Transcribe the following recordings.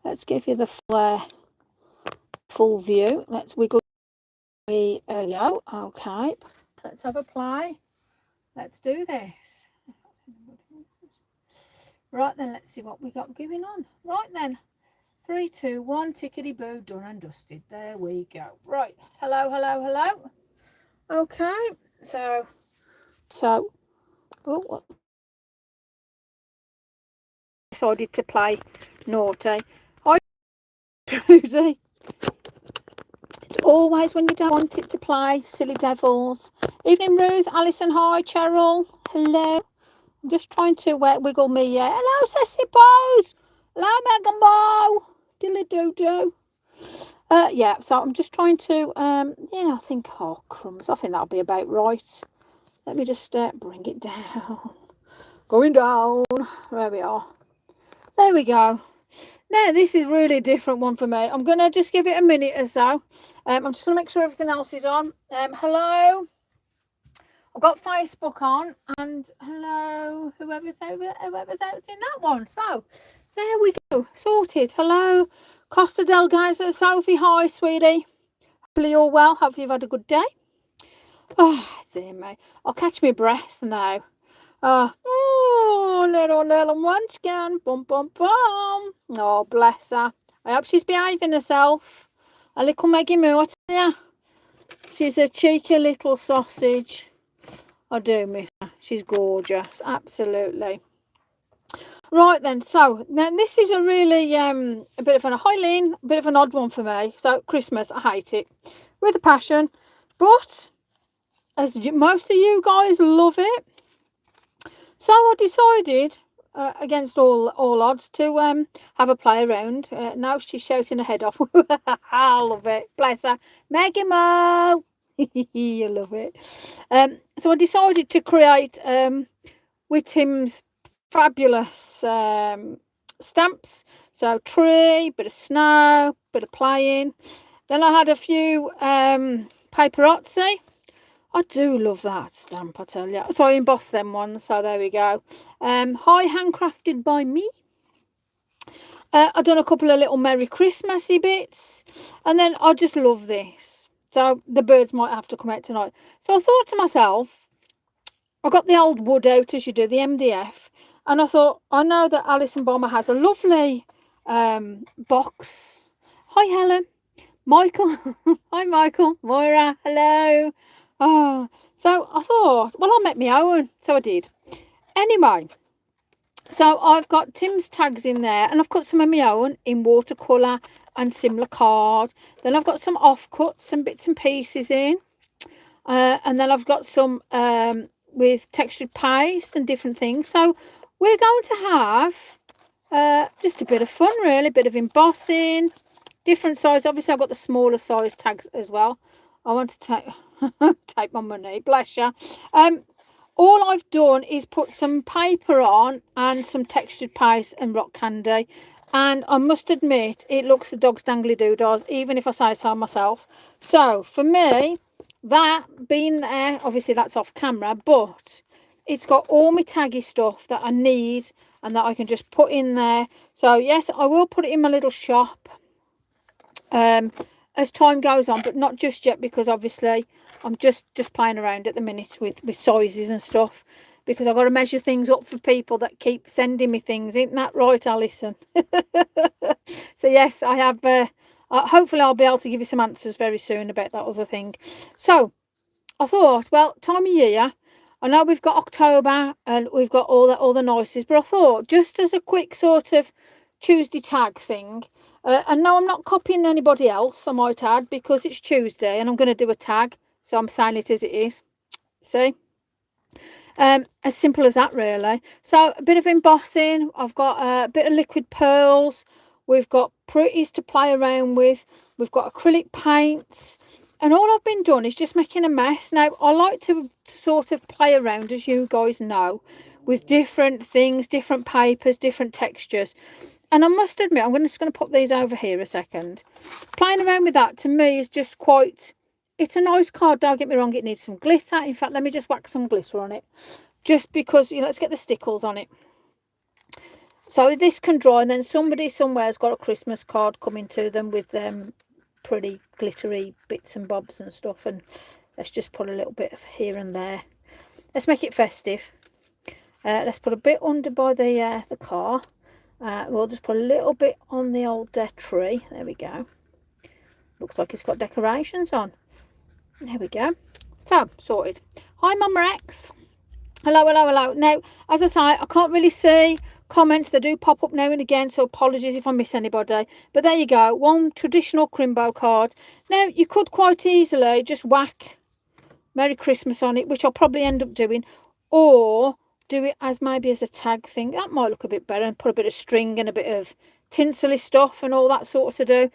Let's give you the full view. Let's wiggle. There we go. Okay, let's have a play. Let's do this. Right then, let's see what we got going on. Right then, 3, 2, 1, tickety boo, done and dusted. There we go. Right, hello, hello, hello. Okay, so, oh, what? Decided to play naughty. Hi, Trudy. It's always when you don't want it to play, silly devils. Evening, Ruth, Alison, hi, Cheryl, hello. I'm just trying to wiggle me. Hello, Sassy Pose. Hello, Megan Bow. Dilly doo doo. Yeah, so I'm just trying to, yeah, I think, oh, crumbs. I think that'll be about right. Let me just bring it down. Going down. There we are. There we go. Now, this is really a different one for me. I'm going to just give it a minute or so. I'm just going to make sure everything else is on. Hello. I've got Facebook on, and hello, whoever's out in that one. So, there we go, sorted. Hello, Costa del Geyser, Sophie, hi, sweetie. Hopefully you're well. Hopefully you've had a good day. Oh, dear me. I'll catch my breath now. Oh, little munchkin. Bum, bum, bum. Oh, bless her. I hope she's behaving herself. A little Maggie Moo, I tell you. She's a cheeky little sausage. I do miss her. She's gorgeous, absolutely. Right then, so now this is a really a bit of an Eileen, a bit of an odd one for me. So Christmas, I hate it with a passion, but as most of you guys love it, so I decided against all odds to have a play around. Now she's shouting her head off. I love it, bless her, Maggie Mo. You love it. So I decided to create with Tim's fabulous stamps. So tree, bit of snow, bit of playing. Then I had a few paparazzi. I do love that stamp, I tell you. So I embossed them ones. So there we go. Hi, handcrafted by me. I've done a couple of little Merry Christmassy bits, and then I just love this. So the birds might have to come out tonight. So I thought to myself, I got the old wood out as you do, the MDF, and I thought, I know that Alison Bomber has a lovely box. Hi, Helen. Michael. Hi, Michael. Moira. Hello. Oh, so I thought, well, I'll make my own. So I did. Anyway, so I've got Tim's tags in there, and I've cut some of my own in watercolour and similar card. Then I've got some offcuts, some bits and pieces in. And then I've got some with textured paste and different things. So we're going to have just a bit of fun, really, a bit of embossing, different size. Obviously, I've got the smaller size tags as well. I want to take my money, bless you. All I've done is put some paper on and some textured paste and rock candy. And I must admit, it looks the dog's dangly doodahs, even if I say so myself. So, for me, that being there, obviously that's off camera, but it's got all my taggy stuff that I need and that I can just put in there. So, yes, I will put it in my little shop as time goes on, but not just yet, because obviously I'm just playing around at the minute with sizes and stuff, because I've got to measure things up for people that keep sending me things. Isn't that right, Alison? So yes, I have hopefully I'll be able to give you some answers very soon about that other thing. So I thought, well, time of year, I know we've got October and we've got all the noises, but I thought, just as a quick sort of Tuesday tag thing, and no, I'm not copying anybody else, I might add, because it's Tuesday and I'm going to do a tag, so I'm saying it as it is. See? As simple as that, really. So a bit of embossing. I've got a bit of liquid pearls. We've got pretties to play around with. We've got acrylic paints. And all I've been doing is just making a mess. Now, I like to sort of play around, as you guys know, with different things, different papers, different textures. And I must admit, I'm just going to pop these over here a second. Playing around with that, to me, is just quite... It's a nice card, don't get me wrong, it needs some glitter. In fact, let me just whack some glitter on it. Just because, you know, let's get the stickles on it. So this can dry, and then somebody somewhere's got a Christmas card coming to them with pretty glittery bits and bobs and stuff, and let's just put a little bit of here and there. Let's make it festive. Let's put a bit under by the car. We'll just put a little bit on the old tree. There we go. Looks like it's got decorations on. There we go. So, sorted. Hi, Mum Rex. Hello, hello, hello. Now, as I say, I can't really see comments. They do pop up now and again, so apologies if I miss anybody. But there you go. One traditional Crimbo card. Now, you could quite easily just whack Merry Christmas on it, which I'll probably end up doing. Or do it as maybe as a tag thing. That might look a bit better, and put a bit of string and a bit of tinsely stuff and all that sort of to do.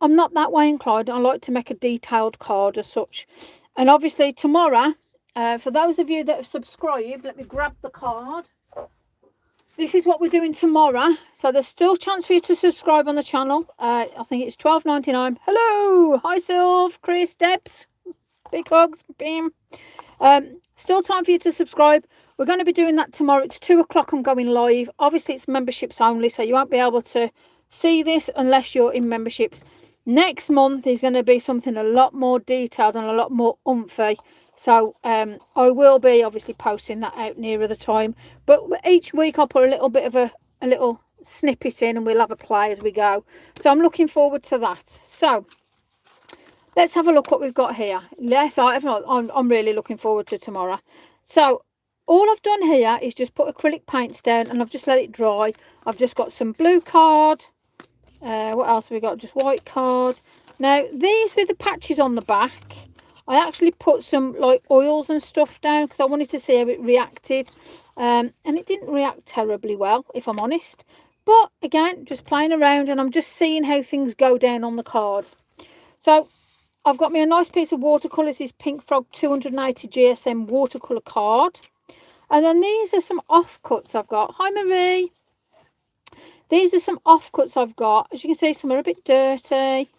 I'm not that way inclined. I like to make a detailed card as such. And obviously tomorrow, for those of you that have subscribed, let me grab the card. This is what we're doing tomorrow. So there's still a chance for you to subscribe on the channel. I think it's $12.99. Hello! Hi, Sylv, Chris, Debs. Big hugs. Bam. Still time for you to subscribe. We're going to be doing that tomorrow. It's 2 o'clock. I'm going live. Obviously, it's memberships only, so you won't be able to see this unless you're in memberships. Next month is going to be something a lot more detailed and a lot more umphy. So I will be obviously posting that out nearer the time. But each week I'll put a little bit of a little snippet in, and we'll have a play as we go. So I'm looking forward to that. So let's have a look what we've got here. Yes, I'm really looking forward to tomorrow. So all I've done here is just put acrylic paints down, and I've just let it dry. I've just got some blue card. What else have we got? Just white card. Now, these with the patches on the back, I actually put some like oils and stuff down because I wanted to see how it reacted. And it didn't react terribly well, if I'm honest. But again, just playing around, and I'm just seeing how things go down on the card. So I've got me a nice piece of watercolours. This Pink Frog 280 GSM watercolour card. And then these are some offcuts I've got. Hi, Marie. These are some offcuts I've got. As you can see, some are a bit dirty,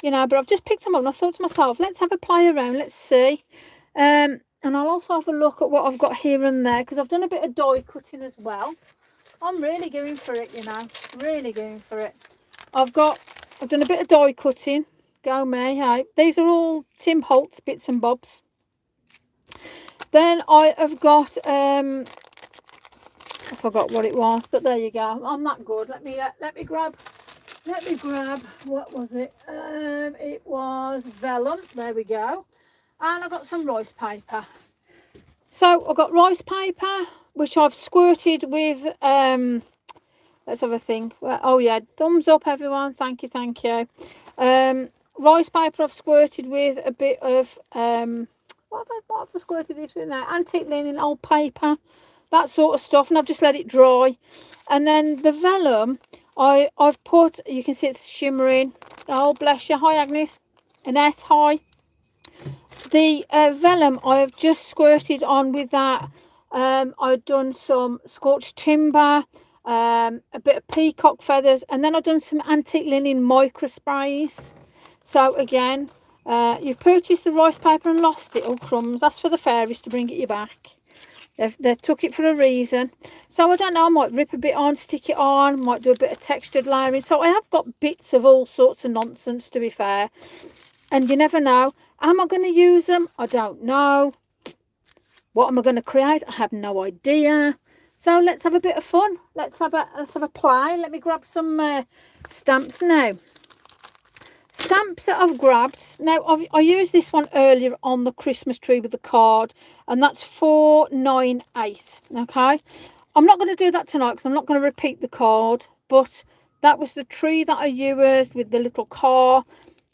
you know, but I've just picked them up and I thought to myself, let's have a play around, let's see. And I'll also have a look at what I've got here and there, because I've done a bit of die cutting as well. I'm really going for it, you know, really going for it. I've done a bit of die cutting. Go me, hey. These are all Tim Holtz bits and bobs. Then I have got I forgot what it was, but there you go. I'm that good. Let me grab. What was it? It was vellum. There we go. And I got some rice paper. So I've got rice paper, which I've squirted with. Let's have a think. Well, oh yeah, thumbs up, everyone. Thank you. Rice paper I've squirted with a bit of what have I squirted this with now? Antique linen, old paper. That sort of stuff, and I've just let it dry. And then the vellum, I've put, you can see it's shimmering. Oh, bless you. Hi, Agnes. Annette, hi. The vellum, I've just squirted on with that. I've done some scorched timber, a bit of peacock feathers, and then I've done some antique linen micro sprays. So again, you've purchased the rice paper and lost it. Oh, crumbs. That's for the fairies to bring it you back. They took it for a reason. So I don't know, I might rip a bit on, stick it on, might do a bit of textured layering. So I have got bits of all sorts of nonsense, to be fair. And you never know. Am I going to use them? I don't know. What am I going to create? I have no idea. So let's have a bit of fun. Let's have a play. Let me grab some stamps now. Stamps that I've grabbed. Now, I used this one earlier on the Christmas tree with the card, and that's 498. Okay, I'm not going to do that tonight because I'm not going to repeat the card, but that was the tree that I used with the little car.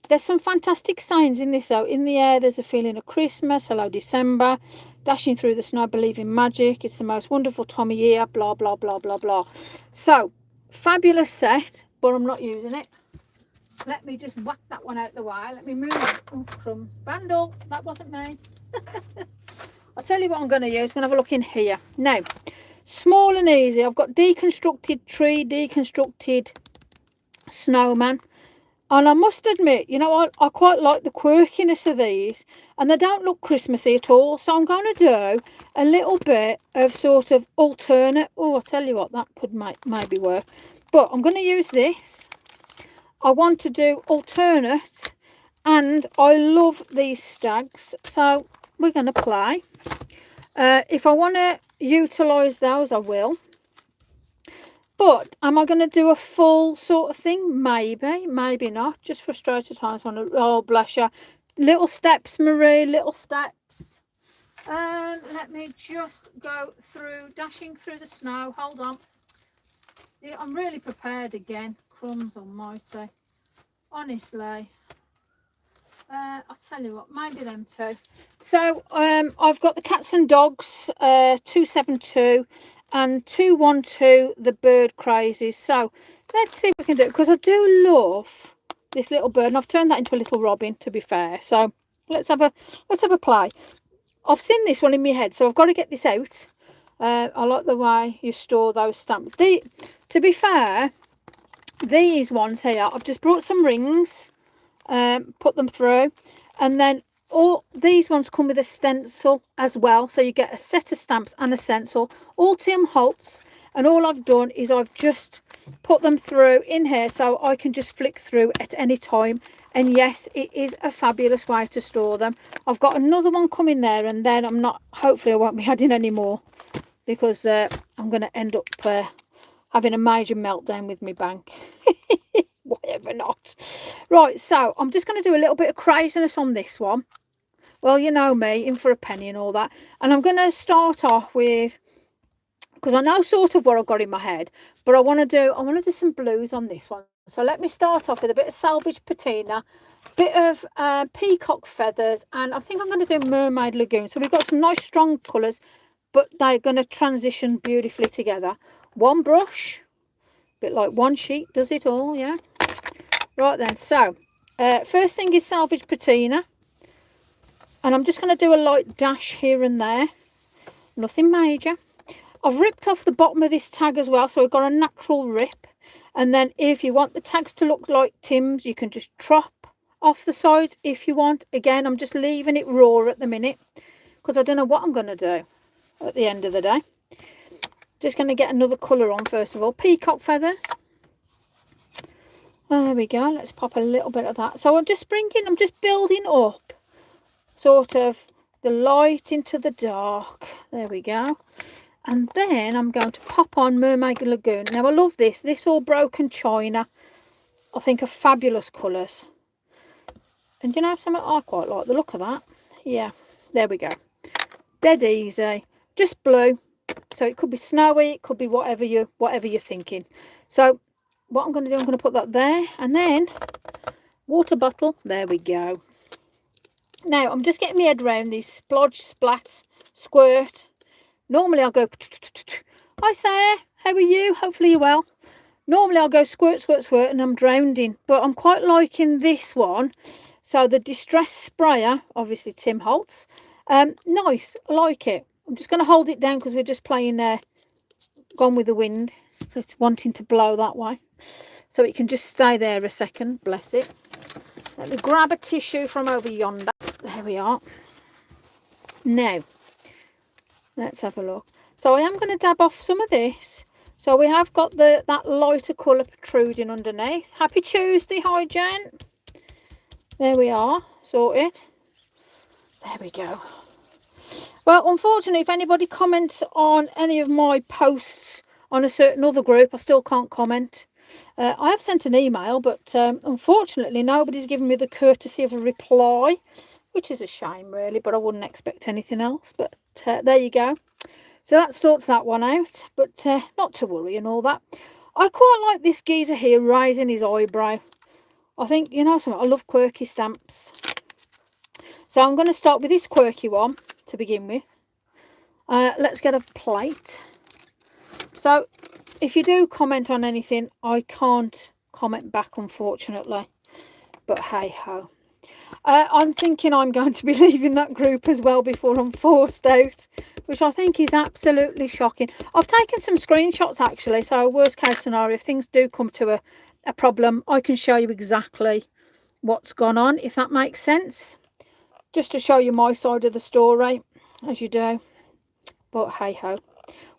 There's some fantastic signs in this though. In the air, there's a feeling of Christmas. Hello, December. Dashing through the snow, believe in magic. It's the most wonderful time of year. Blah, blah, blah, blah, blah. So, fabulous set, but I'm not using it. Let me just whack that one out the way. Let me move it. Oh, crumbs. Vandal. That wasn't me. I'll tell you what I'm going to use. I'm going to have a look in here. Now, small and easy. I've got deconstructed tree, deconstructed snowman. And I must admit, you know, I quite like the quirkiness of these, and they don't look Christmassy at all. So I'm going to do a little bit of sort of alternate. Oh, I tell you what, that could maybe work. But I'm going to use this. I want to do alternate, and I love these stags. So we're going to play. If I want to utilise those, I will. But am I going to do a full sort of thing? Maybe, maybe not. Just frustrated times. Oh, bless you. Little steps, Marie, little steps. Let me just go through, dashing through the snow. Hold on. Yeah, I'm really prepared again. Crumbs almighty. Honestly. I'll tell you what, maybe them two. So, I've got the cats and dogs, 272. And 212, the bird crazies. So let's see if we can do it, because I do love this little bird, and I've turned that into a little robin, to be fair. So let's have a play. I've seen this one in my head, so I've got to get this out. I like the way you store those stamps. To be fair, these ones here, I've just brought some rings, put them through, and then all these ones come with a stencil as well, so you get a set of stamps and a stencil, all Tim Holtz. And all I've done is I've just put them through in here, so I can just flick through at any time. And yes, it is a fabulous way to store them. I've got another one coming there, and then hopefully I won't be adding any more, because I'm going to end up having a major meltdown with my bank. Whatever not. Right, so I'm just going to do a little bit of craziness on this one. Well, you know me, in for a penny and all that. And I'm going to start off with, because I know sort of what I've got in my head, but I want to do some blues on this one. So let me start off with a bit of salvage patina, bit of peacock feathers, and I think I'm going to do mermaid lagoon. So we've got some nice strong colours, but they're going to transition beautifully together. One brush, a bit like one sheet does it all, yeah. Right then, so first thing is salvage patina, and I'm just going to do a light dash here and there, nothing major. I've ripped off the bottom of this tag as well, so I've got a natural rip. And then if you want the tags to look like Tim's, you can just chop off the sides if you want. Again, I'm just leaving it raw at the minute, because I don't know what I'm going to do at the end of the day. Just going to get another colour on first of all. Peacock feathers. There we go. Let's pop a little bit of that. So I'm just building up sort of the light into the dark. There we go. And then I'm going to pop on Mermaid Lagoon. Now I love this. This all broken china. I think are fabulous colours. And you know something? I quite like the look of that. Yeah. There we go. Dead easy. Just blue. So it could be snowy. It could be whatever you're thinking. So what I'm going to do, I'm going to put that there, and then water bottle. There we go. Now I'm just getting my head around these splodge, splat, squirt. Normally I'll go, hi Sarah, how are you? Hopefully you're well. Normally I'll go squirt, squirt, squirt, and I'm drowned in. But I'm quite liking this one. So the Distress Sprayer, obviously Tim Holtz. Nice, I like it. I'm just going to hold it down because we're just playing Gone with the Wind. It's wanting to blow that way. So it can just stay there a second, bless it. Let me grab a tissue from over yonder. There we are. Now, let's have a look. So I am going to dab off some of this. So we have got that lighter colour protruding underneath. Happy Tuesday, hi Jen. There we are, sorted. There we go. Well, unfortunately, if anybody comments on any of my posts on a certain other group, I still can't comment. I have sent an email, but unfortunately, nobody's given me the courtesy of a reply, which is a shame, really, but I wouldn't expect anything else. But there you go. So that sorts that one out, but not to worry and all that. I quite like this geezer here raising his eyebrow. I think, you know something, I love quirky stamps. So I'm going to start with this quirky one to begin with. Let's get a plate. So if you do comment on anything, I can't comment back, unfortunately. But hey ho. I'm thinking I'm going to be leaving that group as well before I'm forced out, which I think is absolutely shocking. I've taken some screenshots actually, so worst case scenario, if things do come to a problem, I can show you exactly what's gone on, if that makes sense. Just to show you my side of the story, as you do. But hey-ho.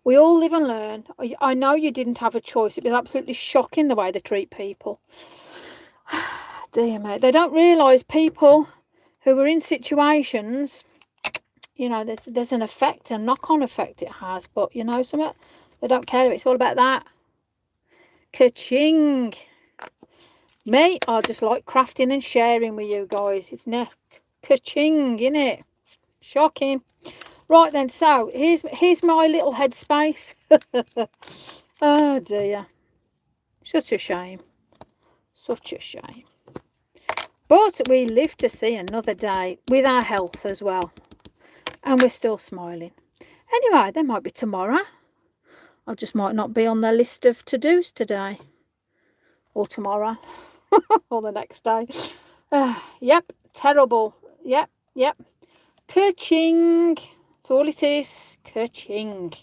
We all live and learn. I know you didn't have a choice. It was absolutely shocking the way they treat people. Dear me. They don't realise people who are in situations, you know, there's an effect, a knock-on effect it has. But, you know, something, they don't care. It's all about that. Ka-ching. Me, I just like crafting and sharing with you guys. It's ka-ching, innit? Shocking. Right then, so here's my little headspace. Oh dear. Such a shame. Such a shame. But we live to see another day with our health as well. And we're still smiling. Anyway, there might be tomorrow. I just might not be on the list of to-dos today. Or tomorrow. Or the next day. Yep, terrible. Yep. Ka-ching. That's all it is. Ka-ching.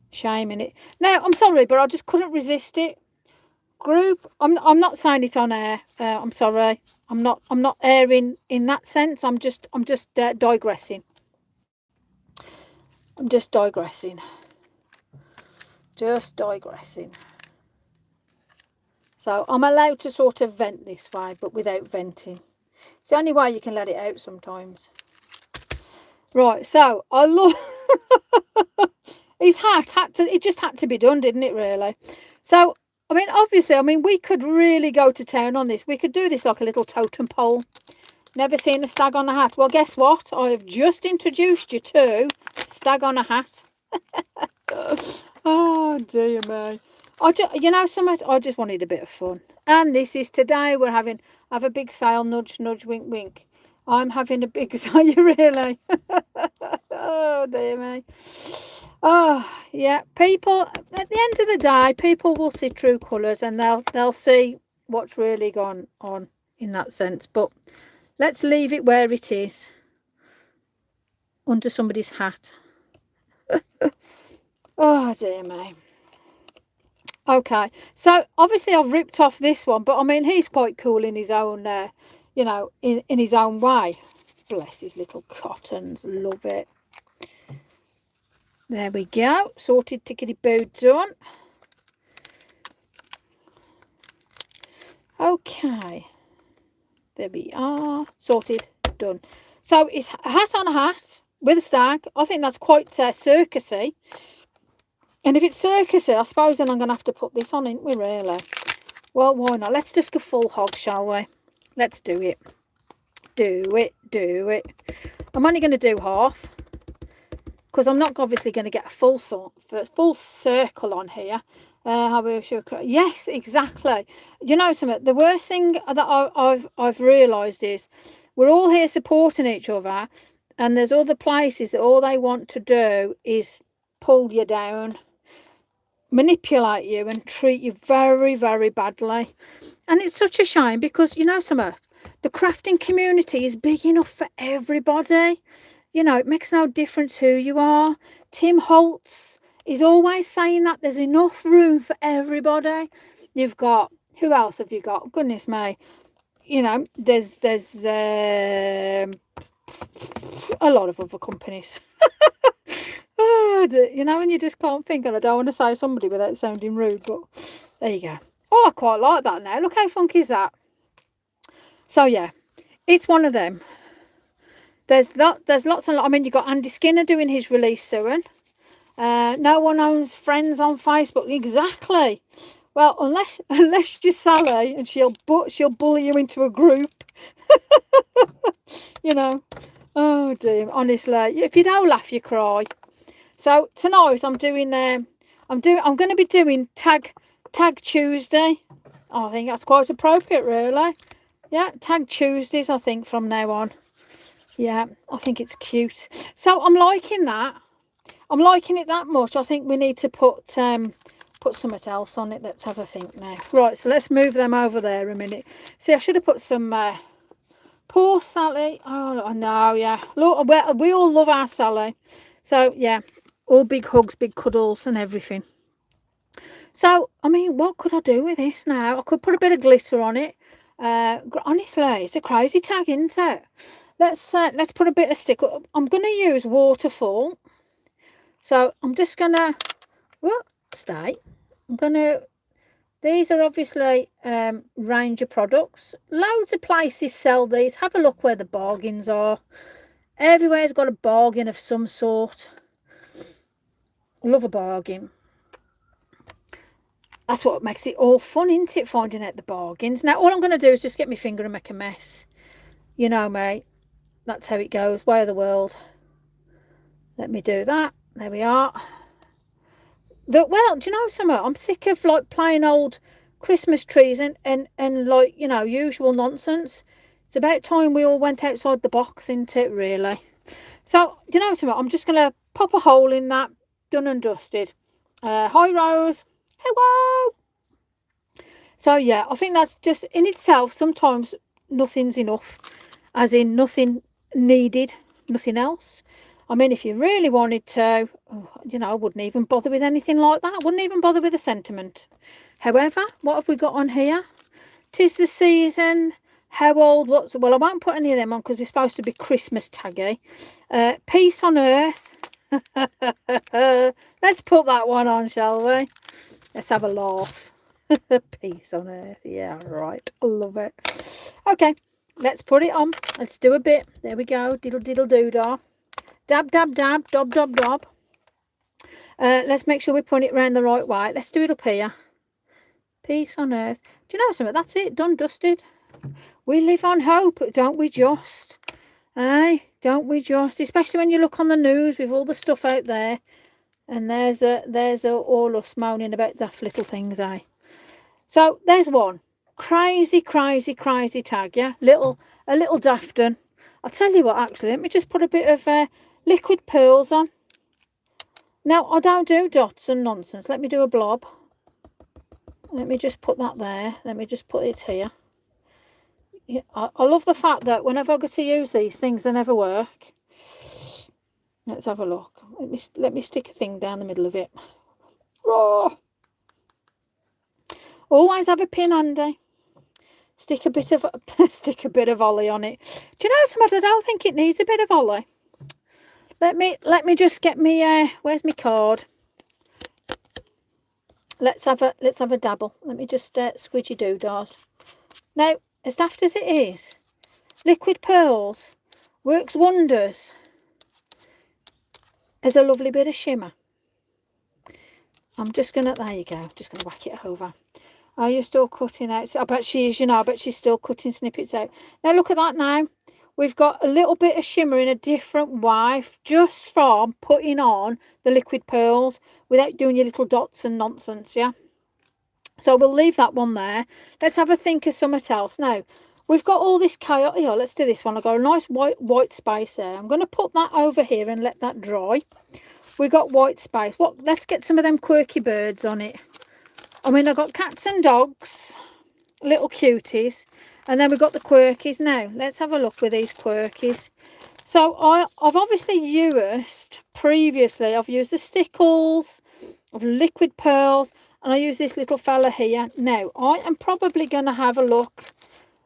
Shame in it. Now, I'm sorry, but I just couldn't resist it. Group, I'm not saying it on air. I'm sorry. I'm not airing in that sense. I'm just digressing. I'm just digressing. Just digressing. So I'm allowed to sort of vent this way, but without venting. It's the only way you can let it out sometimes. Right, so I love his hat it just had to be done, didn't it, really? So I mean, obviously, we could really go to town on this. We could do this like a little totem pole. Never seen a stag on a hat. Well, guess what? I have just introduced you to stag on a hat. Oh dear me. You know something? I just wanted a bit of fun. And this is today. We're have a big sale. Nudge, nudge, wink, wink. I'm having a big sale. You really? Oh dear me. Oh yeah. People, at the end of the day, people will see true colours, and they'll see what's really gone on in that sense. But let's leave it where it is, under somebody's hat. Oh dear me. Okay, so obviously I've ripped off this one, but I mean, he's quite cool in his own, you know, in his own way. Bless his little cottons, love it. There we go, sorted, tickety-boo, done. Okay, there we are, sorted, done. So it's a hat on a hat with a stag. I think that's quite circusy. And if it's circusy, I suppose then I'm going to have to put this on, ain't we, really? Well, why not? Let's just go full hog, shall we? Let's do it. Do it. I'm only going to do half, because I'm not obviously going to get a full circle on here. Yes, exactly. You know something? The worst thing that I've realised is we're all here supporting each other, and there's other places that all they want to do is pull you down, manipulate you, and treat you very, very badly. And it's such a shame, because you know something, the crafting community is big enough for everybody. You know, it makes no difference who you are. Tim Holtz is always saying that there's enough room for everybody. You've got, who else have you got? Goodness me. You know, there's a lot of other companies. Oh, you know, and you just can't think, and I don't want to say somebody without sounding rude, but there you go. Oh, I quite like that now. Look how funky is that. So yeah, it's one of them. There's lots and I mean, you've got Andy Skinner doing his release soon. No one owns friends on Facebook. Exactly. Well, unless you're Sally, and she'll bully you into a group. You know. Oh dear. Honestly, if you don't laugh, you cry. So tonight I'm doing. I'm going to be doing Tag Tuesday. I think that's quite appropriate, really. Yeah, Tag Tuesdays, I think, from now on. Yeah, I think it's cute. So I'm liking that. I'm liking it that much. I think we need to put something else on it. Let's have a think now. Right, so let's move them over there a minute. See, I should have put some... poor Sally. Oh, I know, yeah. Look, we all love our Sally. So, yeah, all big hugs, big cuddles and everything. So, I mean, what could I do with this now? I could put a bit of glitter on it. Honestly, it's a crazy tag, isn't it? Let's put a bit of sticker. I'm going to use waterfall. So I'm just going to, stay. I'm going to, these are obviously Ranger products. Loads of places sell these. Have a look where the bargains are. Everywhere's got a bargain of some sort. Love a bargain. That's what makes it all fun, isn't it? Finding out the bargains. Now, all I'm going to do is just get my finger and make a mess. You know, mate. That's how it goes. Way of the world. Let me do that. There we are. Well, do you know something? I'm sick of like plain old Christmas trees and like, you know, usual nonsense. It's about time we all went outside the box, isn't it, really? So, do you know something? I'm just going to pop a hole in that. Done and dusted. Hi, Rose. Hello. So, yeah, I think that's just in itself. Sometimes nothing's enough. As in nothing needed. Nothing else. I mean, if you really wanted to, you know, I wouldn't even bother with anything like that. I wouldn't even bother with a sentiment. However, what have we got on here? 'Tis the season. How old? What's? Well, I won't put any of them on because we're supposed to be Christmas taggy. Peace on earth. Let's put that one on, shall we? Let's have a laugh. Peace on earth. Yeah, right. I love it. Okay, let's put it on. Let's do a bit. There we go. Diddle diddle doo-dah. Dab, dab, dab, dob, dob, dob. Let's make sure we put it around the right way. Let's do it up here. Peace on earth. Do you know something? That's it. Done, dusted. We live on hope, don't we just? Aye, don't we just? Especially when you look on the news with all the stuff out there. And there's all us moaning about daft little things, eh? So, there's one. Crazy, crazy, crazy tag, yeah? A little daft one. I'll tell you what, actually. Let me just put a bit of liquid pearls on. Now, I don't do dots and nonsense. Let me do a blob. Let me just put that there. Let me just put it here. Yeah, I love the fact that whenever I go to use these things, they never work. Let's have a look. Let me stick a thing down the middle of it. Oh. Always have a pin handy. Stick a bit of ollie on it. Do you know something? I don't think it needs a bit of ollie. Let me just get me where's my card? Let's have a dabble. Let me just squidgy doodahs. Now, as daft as it is, liquid pearls works wonders as a lovely bit of shimmer. I'm just gonna, there you go, just gonna whack it over. Are you still cutting out? I bet she is, you know, I bet she's still cutting snippets out. Now look at that now. We've got a little bit of shimmer in a different way just from putting on the liquid pearls without doing your little dots and nonsense, yeah? So we'll leave that one there. Let's have a think of something else. Now, we've got all this chaos. Yeah, let's do this one. I've got a nice white space there. I'm going to put that over here and let that dry. We've got white space. Let's get some of them quirky birds on it. I mean, I've got cats and dogs, little cuties. And then we've got the quirkies. Now, let's have a look with these quirkies. So, I've obviously used, previously, I've used the stickles, of liquid pearls, and I use this little fella here. Now, I am probably going to have a look.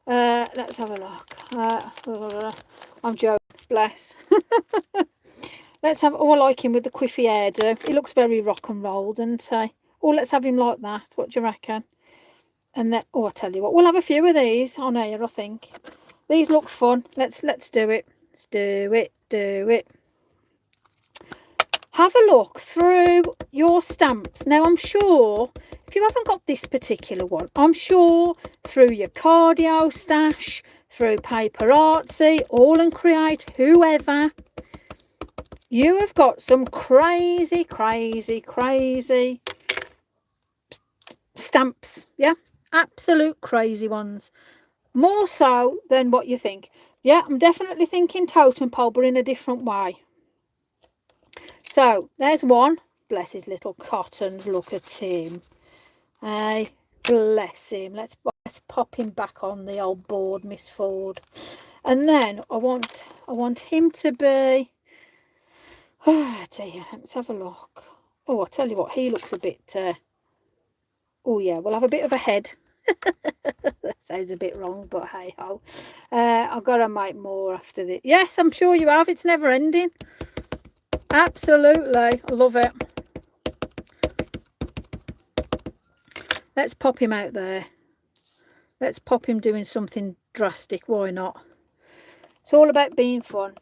Let's have a look. I'm joking, bless. Let's have, I like him with the quiffy hairdo. He looks very rock and roll, doesn't he? Oh, let's have him like that. What do you reckon? And then, oh, I tell you what, we'll have a few of these on here, I think. These look fun. Let's do it. Let's do it. Have a look through your stamps. Now, I'm sure, if you haven't got this particular one, I'm sure through your Cardio stash, through Paper Artsy, All and Create, whoever, you have got some crazy, crazy, crazy stamps, yeah? Absolute crazy ones. More so than what you think. Yeah, I'm definitely thinking totem pole, but in a different way. So, there's one. Bless his little cottons. Look at him. Hey, bless him. Let's pop him back on the old board, Miss Ford. And then I want him to be... Oh, dear. Let's have a look. Oh, I tell you what, he looks a bit... Oh yeah, we'll have a bit of a head. That sounds a bit wrong, but hey ho. I've got to make more after this. Yes, I'm sure you have. It's never ending. Absolutely. I love it. Let's pop him out there. Let's pop him doing something drastic. Why not? It's all about being fun.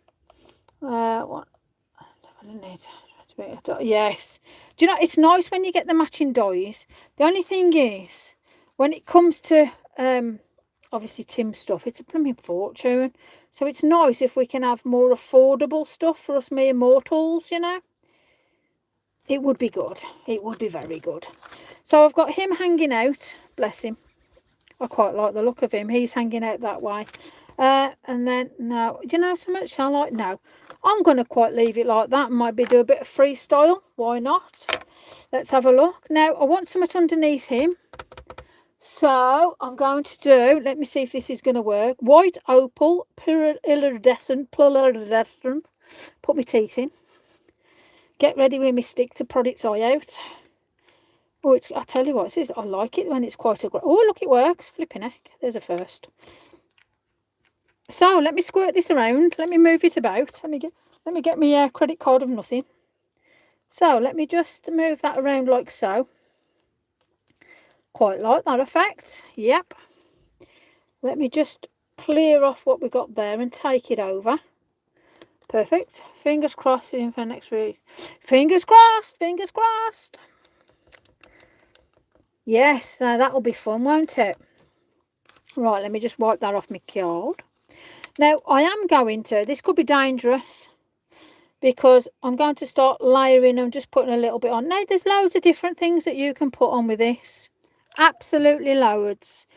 What? Yes. Do you know, it's nice when you get the matching dies. The only thing is, when it comes to obviously Tim stuff, it's a blooming fortune. So it's nice if we can have more affordable stuff for us mere mortals, you know. It would be good. It would be very good. So I've got him hanging out. Bless him. I quite like the look of him. He's hanging out that way. And then, no, do you know so much I like? No, I'm going to quite leave it like that. Might be do a bit of freestyle. Why not? Let's have a look. Now, I want something underneath him. So, I'm going to do, let me see if this is going to work. White opal, iridescent, put my teeth in. Get ready with my stick to prod its eye out. Oh, it's, I tell you what, I like it when it's quite a... Oh, look, it works. Flipping heck. There's a first. So, let me squirt this around. Let me move it about. Let me get my credit card of nothing. So, let me just move that around like so. Quite like that effect. Yep. Let me just clear off what we got there and take it over. Perfect. Fingers crossed in for next week. Fingers crossed. Fingers crossed. Yes, now that'll be fun, won't it? Right, let me just wipe that off my card. Now, I am going to, this could be dangerous, because I'm going to start layering and just putting a little bit on. Now, there's loads of different things that you can put on with this. Absolutely loads.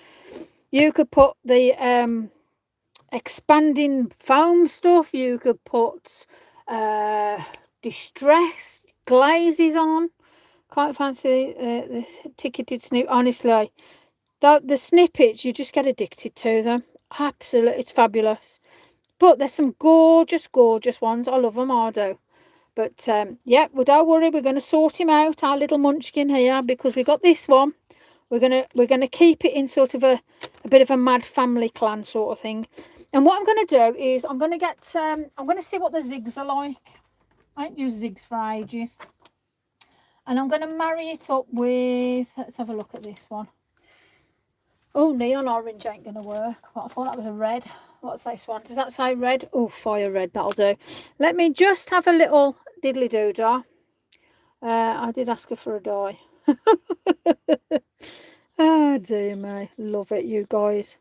You could put the expanding foam stuff. You could put distress glazes on. Quite fancy the ticketed snip. Honestly, the snippets, you just get addicted to them. Absolutely, it's fabulous. But there's some gorgeous, gorgeous ones. I love them, I do. But yeah, well, don't worry, we're going to sort him out, our little munchkin here, because we got this one. We're gonna keep it in sort of a bit of a mad family clan sort of thing. And what I'm going to do is I'm going to get I'm going to see what the zigs are like. I ain't used zigs for ages. And I'm going to marry it up with, let's have a look at this one. Oh, neon orange ain't going to work. But I thought that was a red. What's this one? Does that say red? Oh, fire red, that'll do. Let me just have a little diddly-doo-dah. I did ask her for a die. Oh, dear me. Love it, you guys.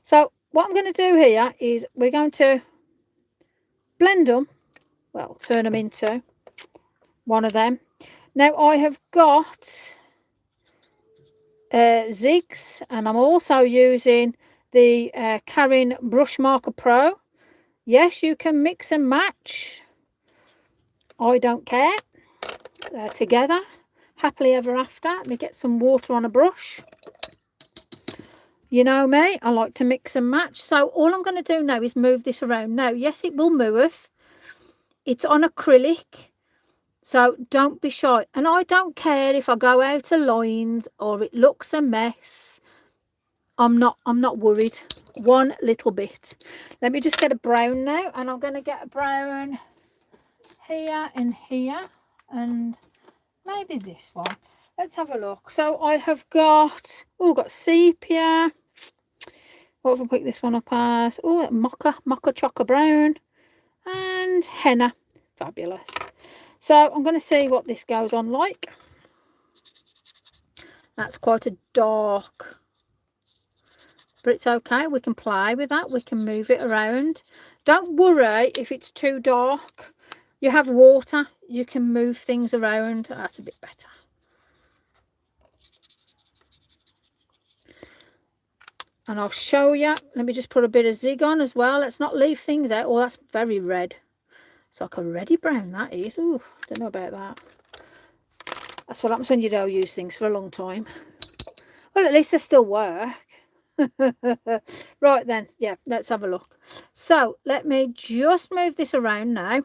So, what I'm going to do here is we're going to blend them. Well, turn them into one of them. Now, I have got zigs, and I'm also using the Carin Brush Marker Pro. Yes, you can mix and match. I don't care. They're together. Happily ever after. Let me get some water on a brush. You know me, I like to mix and match. So all I'm going to do now is move this around. Now, yes, it will move. It's on acrylic. So don't be shy. And I don't care if I go out of lines or it looks a mess. I'm not worried one little bit. Let me just get a brown now, and I'm going to get a brown here and here, and maybe this one. Let's have a look. So I have got, oh, got sepia. What have I picked this one up as? Oh, mocha chocolate brown, and henna. Fabulous. So I'm going to see what this goes on like. That's quite a dark, but it's okay. We can play with that. We can move it around. Don't worry if it's too dark. You have water. You can move things around. That's a bit better. And I'll show you. Let me just put a bit of zig on as well. Let's not leave things out. Oh, that's very red. It's like a reddy brown, that is. Ooh, don't know about that. That's what happens when you don't use things for a long time. Well, at least they still work. Right then, yeah, let's have a look. So let me just move this around now.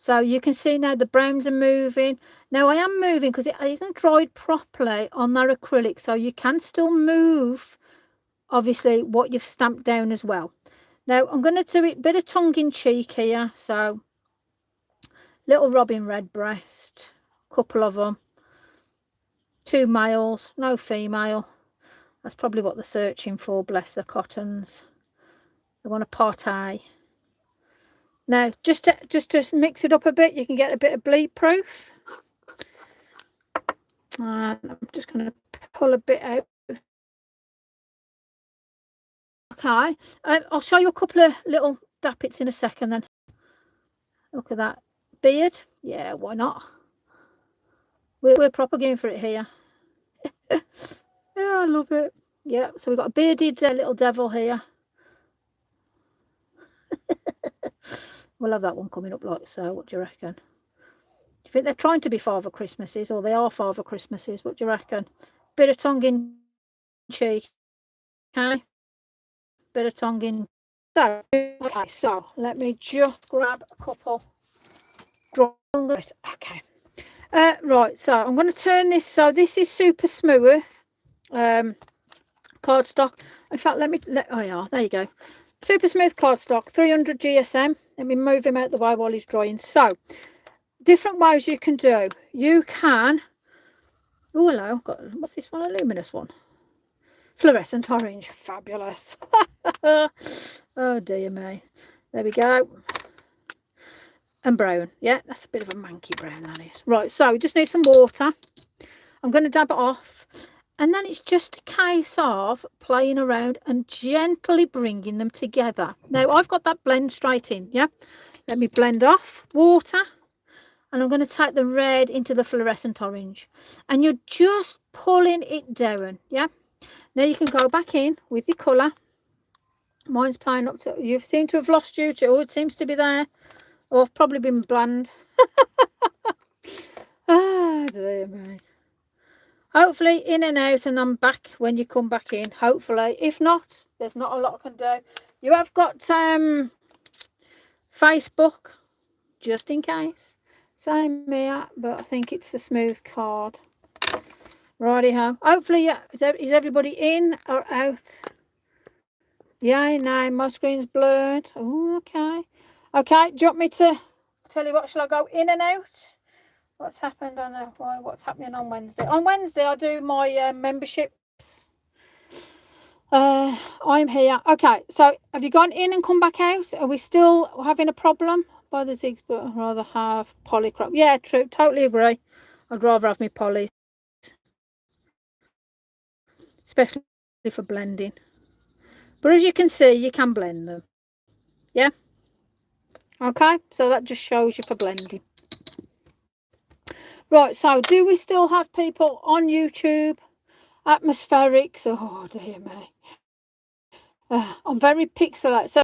So you can see now the browns are moving. Now I am moving because it isn't dried properly on that acrylic, so you can still move, obviously, what you've stamped down as well. Now I'm going to do it a bit of tongue-in-cheek here. So little robin redbreast, couple of them, 2 males, no female. That's probably what they're searching for, bless the cottons. They want a part A. Now, just to mix it up a bit, you can get a bit of bleed proof. And I'm just going to pull a bit out. Okay, I'll show you a couple of little dappets in a second then. Look at that beard. Yeah, why not? We're proper going for it here. Yeah, I love it. Yeah, so we've got a bearded little devil here. We'll have that one coming up like so. What do you reckon? Do you think they're trying to be Father Christmases, or they are Father Christmases? What do you reckon? Bit of tongue in cheek. Okay. Bit of tongue in. So, okay, so let me just grab a couple. Okay. Right, so I'm going to turn this. So this is super smooth cardstock. In fact, oh yeah, there you go. Super smooth cardstock, 300 GSM. Let me move him out the way while he's drying. So, different ways you can do. You can, oh hello, what's this one? A luminous one. Fluorescent orange, fabulous. Oh dear me. There we go. And brown. Yeah, that's a bit of a manky brown, that is. Right, so we just need some water. I'm going to dab it off. And then it's just a case of playing around and gently bringing them together. Now, I've got that blend straight in, yeah? Let me blend off water. And I'm going to take the red into the fluorescent orange. And you're just pulling it down, yeah? Now, you can go back in with your colour. Mine's playing up to... You seem to have lost you too. Oh, it seems to be there. Oh, I've probably been bland. Ah, dear me. Hopefully in and out, and I'm back when you come back in. Hopefully. If not, there's not a lot I can do. You have got Facebook, just in case. Same here, but I think it's a smooth card. Righty-ho. Hopefully, yeah, is everybody in or out? Yeah, no, my screen's blurred. Oh, okay. Okay, do you want me to tell you what? Shall I go in and out? What's happened? I don't know why. What's happening on Wednesday? On Wednesday, I do my memberships. I'm here. Okay, so have you gone in and come back out? Are we still having a problem by the zigs? But I'd rather have polycrop. Yeah, true. Totally agree. I'd rather have my poly, especially for blending. But as you can see, you can blend them. Yeah. Okay, so that just shows you for blending. Right, so do we still have people on YouTube? Atmospherics, oh dear me. I'm very pixelated. So